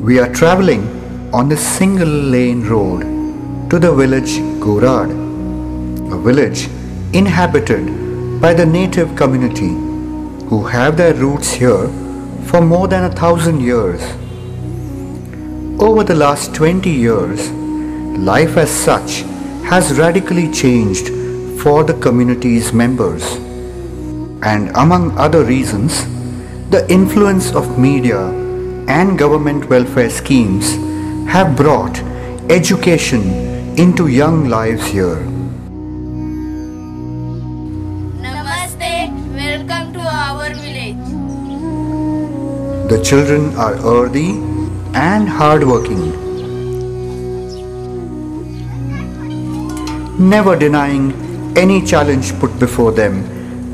We are traveling on this single lane road to the village Gorad, a village inhabited by the native community who have their roots here for more than 1,000 years. Over the last 20 years, life as such has radically changed for the community's members. And among other reasons, the influence of media and government welfare schemes have brought education into young lives here. Namaste, welcome to our village. The children are earthy and hardworking, never denying any challenge put before them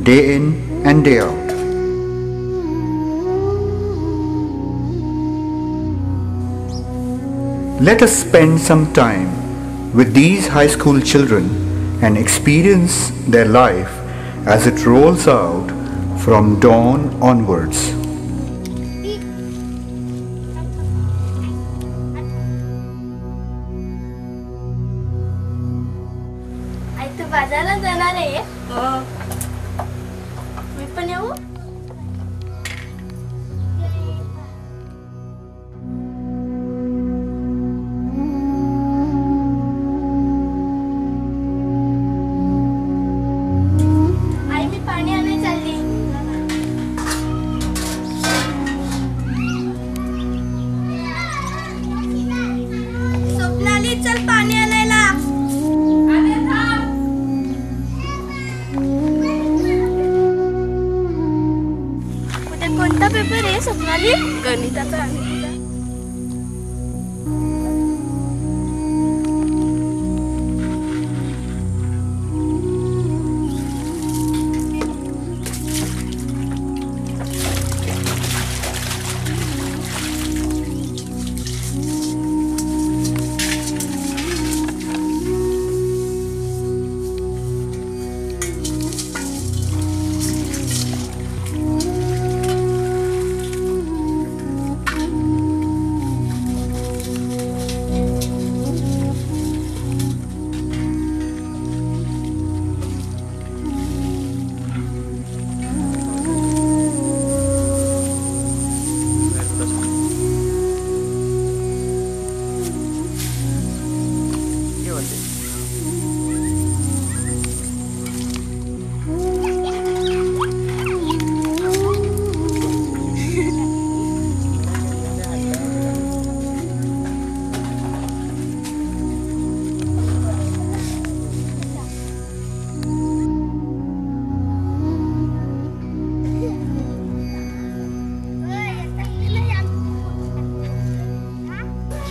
day in and day out. Let us spend some time with these high school children and experience their life as it rolls out from dawn onwards. आई तू बाजारात जाणार आहे? मी पण येऊ? आई मी पाणी आणायला चालली. स्वप्नाली चल पाणी आणायला. कोणता पेपर आहे स्वप्नाली? गणिताचा आहे.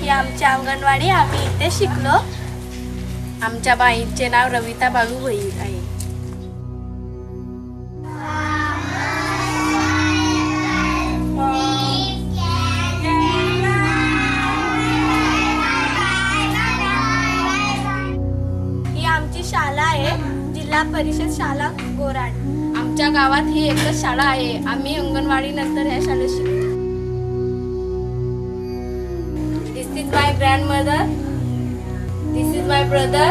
ही आमची अंगणवाडी. आम्ही इथे शिकलो. आमच्या बाईंचे नाव रविता बाळू भोईर आहे. ही आमची शाळा आहे, जिल्हा परिषद शाळा गोराड. आमच्या गावात ही एकच शाळा आहे. आम्ही अंगणवाडी नंतर ह्या शाळेत शिकलो. This is my grandmother. This is my brother.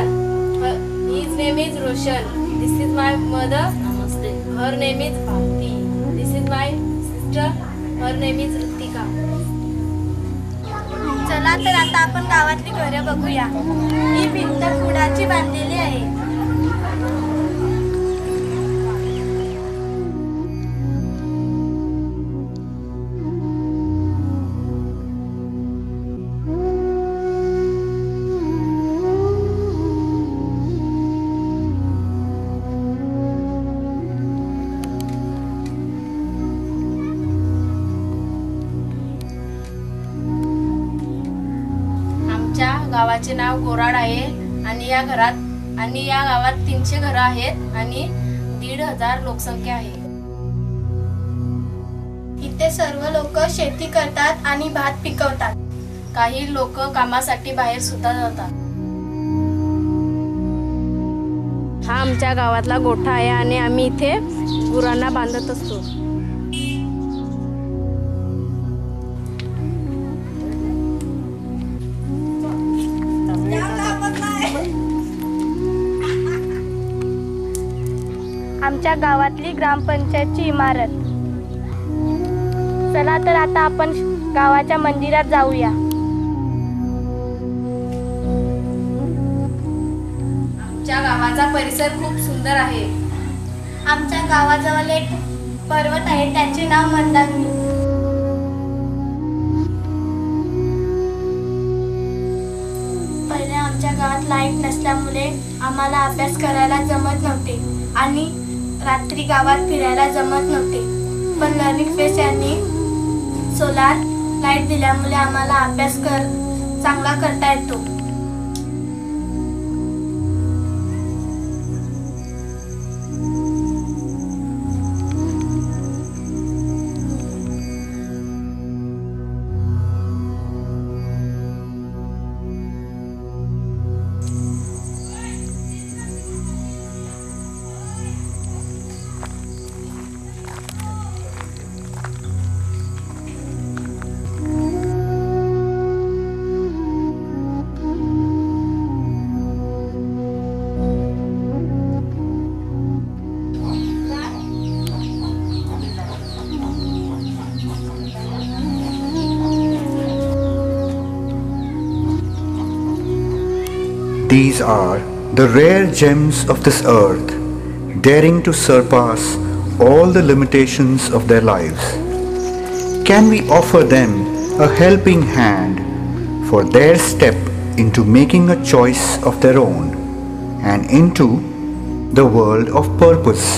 His name is Roshan. This is my mother. Namaste. Her name is Bhavti. This is my sister. Her name is Ritika. चला तर आता आपण गावातली घरे बघूया. ही भिंत कुडाची बांधलेली आहे. गावाचे नाव गोराड आहे आणि या गावात 300 घरं आहेत आणि 1,500 लोकसंख्या आहे. इथे सर्व लोक शेती करतात आणि भात पिकवतात. काही लोक कामासाठी बाहेर सुद्धा जातात. हा आमच्या गावातला गोठा आहे आणि आम्ही इथे गुरांना बांधत असतो. आमच्या गावातली ग्रामपंचायतची इमारत. चला तर आता आपण गावाच्या मंदिरात जाऊया. आमच्या गावाचा परिसर खूप सुंदर आहे. आमच्या गावाजवळ एक पर्वत आहे, त्याचे नाव मंदाकिनी. पहिले आमच्या गावात लाईट नसल्यामुळे आम्हाला अभ्यास करायला जमत नव्हते आणि रात्री गावात फिरायला जमत नव्हते. पण लर्निंग फेस यांनी सोलार लाईट दिल्यामुळे आम्हाला अभ्यास चांगला करता येतो. These are the rare gems of this earth, daring to surpass all the limitations of their lives. Can we offer them a helping hand for their step into making a choice of their own and into the world of purpose?